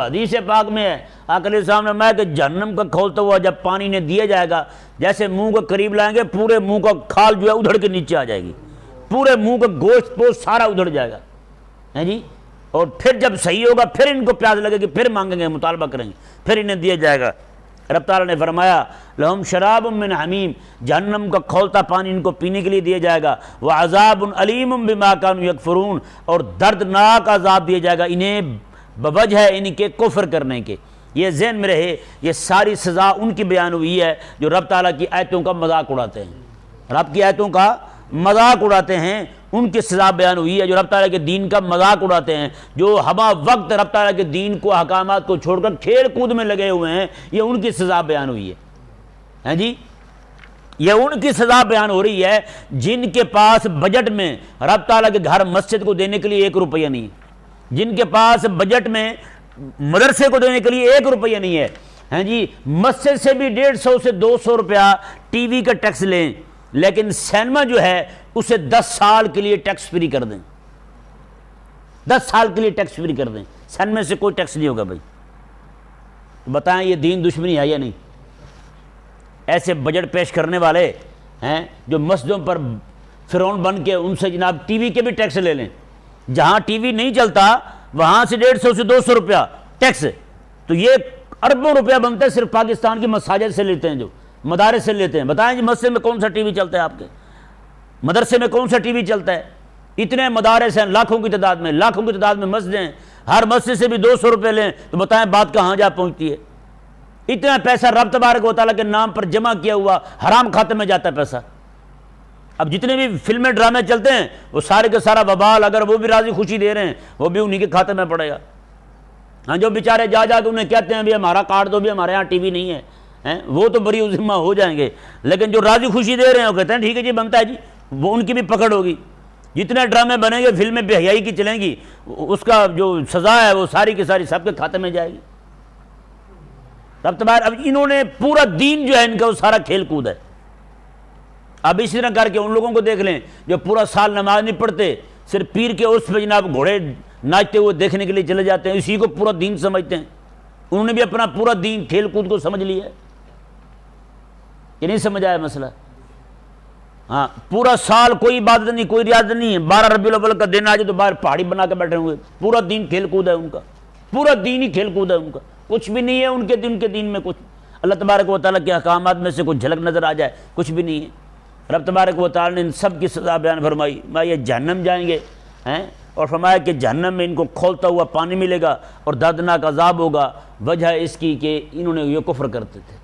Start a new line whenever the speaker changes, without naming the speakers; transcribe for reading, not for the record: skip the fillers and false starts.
حدیث پاک میں ہے آقا علیہ السلام نے فرمایا کہ جہنم کا کھولتا ہوا جب پانی نے دیا جائے گا، جیسے منہ کے قریب لائیں گے پورے منہ کا کھال جو ہے ادھڑ کے نیچے آ جائے گی، پورے منہ کا گوشت پوشت سارا ادھڑ جائے گا ہے جی۔ اور پھر جب صحیح ہوگا پھر ان کو پیاس لگے گی، پھر مانگیں گے، مطالبہ کریں گے، پھر انہیں دیا جائے گا۔ رب تعالیٰ نے فرمایا لہم شراب من حمیم، جہنم کا کھولتا پانی ان کو پینے کے لیے دیا جائے گا، وعذاب علیم بما کانوا یکفرون، اور دردناک عذاب دیا جائے گا انہیں بوجہ ہے ان کے کفر کرنے کے۔ یہ ذہن میں رہے، یہ ساری سزا ان کی بیان ہوئی ہے جو رب تعالیٰ کی آیتوں کا مذاق اڑاتے ہیں، رب کی آیتوں کا مذاق اڑاتے ہیں، ان کی سزا بیان ہوئی ہے جو رب تعالیٰ کے دین کا مذاق اڑاتے ہیں، جو ہمہ وقت رب تعالیٰ کے دین کو احکامات کو چھوڑ کر کھیل کود میں لگے ہوئے ہیں، یہ ان کی سزا بیان ہوئی ہے جی۔ یہ ان کی سزا بیان ہو رہی ہے جن کے پاس بجٹ میں رب تعالیٰ کے گھر مسجد کو دینے کے لیے 1 روپیہ نہیں ہے، جن کے پاس بجٹ میں مدرسے کو دینے کے لیے 1 روپیہ نہیں ہے جی۔ مسجد سے بھی 150 سے 200 روپیہ ٹی وی کا ٹیکس لیں، لیکن سینما جو ہے اسے 10 سال کے لیے ٹیکس فری کر دیں، 10 سال کے لیے ٹیکس فری کر دیں، سینما سے کوئی ٹیکس نہیں ہوگا بھائی۔ بتائیں یہ دین دشمنی ہے یا نہیں؟ ایسے بجٹ پیش کرنے والے ہیں جو مسجدوں پر فرعون بن کے ان سے جناب ٹی وی کے بھی ٹیکس لے لیں، جہاں ٹی وی نہیں چلتا وہاں سے 150 سے 200 روپیہ ٹیکس، تو یہ اربوں روپیہ بنتا ہے صرف پاکستان کی مساجد سے لیتے ہیں، جو مدارس سے لیتے ہیں۔ بتائیں جی مسجد میں کون سا ٹی وی چلتا ہے آپ کے؟ مدرسے میں کون سا ٹی وی چلتا ہے؟ اتنے مدارس ہیں لاکھوں کی تعداد میں مسجدیں ہیں، ہر مسجد سے بھی 200 روپے لیں تو بتائیں بات کہاں جا پہنچتی ہے؟ اتنا پیسہ رب تبارک و تعالیٰ کے نام پر جمع کیا ہوا حرام کھاتے میں جاتا ہے پیسہ۔ اب جتنے بھی فلمیں ڈرامے چلتے ہیں وہ سارے کے سارا وبال اگر وہ بھی راضی خوشی دے رہے ہیں وہ بھی انہی کے کھاتے میں پڑے گا۔ ہاں جو بیچارے جا کے انہیں کہتے ہیں بھی ہمارا کارڈ دو، بھی ہمارے ہاں ٹی وی نہیں ہے، وہ تو بری ذمہ ہو جائیں گے، لیکن جو راضی خوشی دے رہے ہیں وہ کہتے ہیں ٹھیک ہے جی بنتا ہے جی، وہ ان کی بھی پکڑ ہوگی۔ جتنے ڈرامے بنیں گے فلمیں بے حیائی کی چلیں گی، اس کا جو سزا ہے وہ ساری کی ساری سب کے کھاتے میں جائے گی۔ اب انہوں نے پورا دین جو ہے ان کا وہ سارا کھیل کود ہے۔ اب اس طرح کر کے ان لوگوں کو دیکھ لیں جو پورا سال نماز نہیں پڑھتے، صرف پیر کے اس پہ جناب گھوڑے ناچتے ہوئے دیکھنے کے لیے چلے جاتے ہیں، اسی کو پورا دین سمجھتے ہیں۔ انہوں نے بھی اپنا پورا دین کھیل کود کو سمجھ لیا ہے، یہ نہیں سمجھ آیا مسئلہ؟ ہاں پورا سال کوئی عبادت نہیں، کوئی ریاضت نہیں ہے، 12 ربیع الاول کا دن آ جائے تو باہر پہاڑی بنا کے بیٹھے ہوئے، پورا دین کھیل کود ہے ان کا، پورا دین ہی کھیل کود ہے ان کا، کچھ بھی نہیں ہے ان کے دین میں کچھ اللہ تبارک و تعالیٰ کے احکامات میں سے کچھ جھلک نظر آ جائے، کچھ بھی نہیں ہے۔ رب تبارک و تعالیٰ نے ان سب کی سزا بیان فرمائی، یہ جہنم جائیں گے اور فرمایا کہ جہنم میں ان کو کھولتا ہوا پانی ملے گا اور دردناک عذاب ہوگا، وجہ اس کی کہ انہوں نے یہ کفر کرتے تھے۔